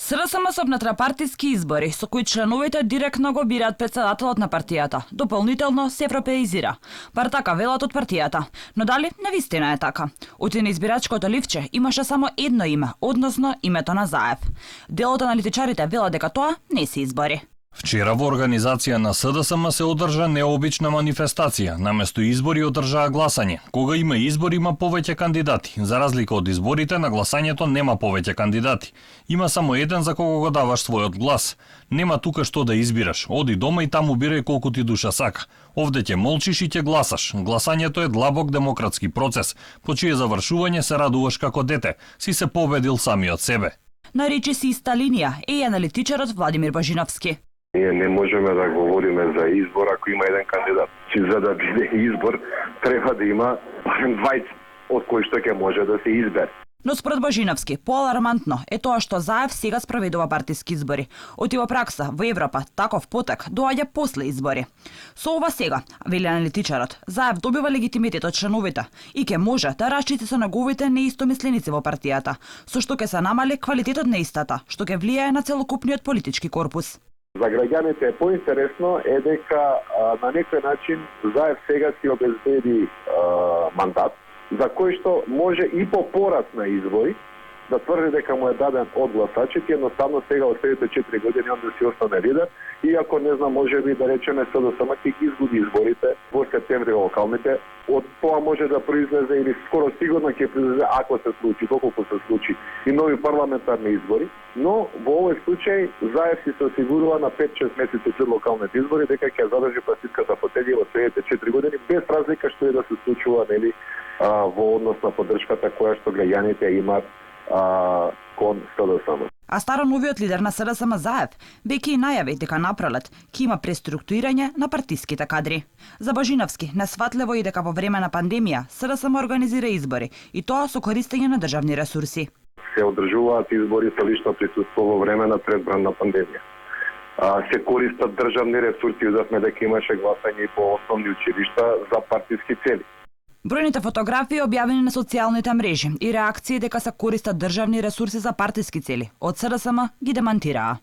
СДСМ се внатре партиски избори, со кои членовите директно го бираат председателот на партијата. Дополнително се европеизира. Бар така велат од партијата. Но дали навистина е така? Оти на избирачкото ливче имаше само едно име, односно името на Заев. Дел од аналитичарите велат дека тоа не се избори. Вчера во организација на СДСМ се одржа необична манифестација. Наместо избори одржаа гласање. Кога има избори, има повеќе кандидати. За разлика од изборите, на гласањето нема повеќе кандидати. Има само еден за кого го даваш својот глас. Нема тука што да избираш. Оди дома и таму бирај колку ти душа сака. Овде ќе молчиш и ќе гласаш. Гласањето е длабок демократски процес, по чие завршување се радуваш како дете. Си се победил самиот себе. Наречи си иста линија е и аналитичарот Владимир Божиновски. Ние не можеме да говориме за избор ако има еден кандидат. За да биде избор, треба да има барем 20 од кои што ќе може да се избере. Но според Божиновски, поалармантно е тоа што Заев сега спроведува партиски избори. Оти во пракса, во Европа, таков потек доаѓа после избори. Со ова сега, вели аналитичарот, Заев добива легитимитет од членовите и ќе може да расчити со неговите неистомисленици во партијата, со што ќе се намали квалитетот на истата, што ќе влијае на целокупниот политички корпус. За граѓаните е поинтересно е дека на некој начин Заев сега си обезбеди мандат, за кој што може и по порад на избори да тврди дека му е даден од гласачите, едноставно сега од следните 4 години он да си остане лидер, иако не знам, може би да речеме СДСМ ќе ги изгуби изборите во септември локалните, од тоа може да произлезе или скоро сигурно ќе произлезе, ако се случи, доколку се случи, и нови парламентарни избори, но во овој случај Заев си се осигурува на 5-6 месеци пред локалните избори дека ќе задржи партиската фотелја во следните 4 години без разлика што и да се случува, нели, во однос на поддршката која што граѓаните имаат кон СДСМ. А староновиот лидер на СДСМ Заев веќе и најави дека напролет ќе има преструктурирање на партиските кадри. За Божиновски несватливо и дека во време на пандемија СДСМ организира избори и тоа со користење на државни ресурси. Се одржуваат избори со лично присуство во време на предбранна пандемија. Се користат државни ресурси, видовме дека имаше гласање и по основни училишта за партиски цели. Бројните фотографии објавени на социјалните мрежи и реакции дека се користат државни ресурси за партиски цели од СДСМ ги демантираа.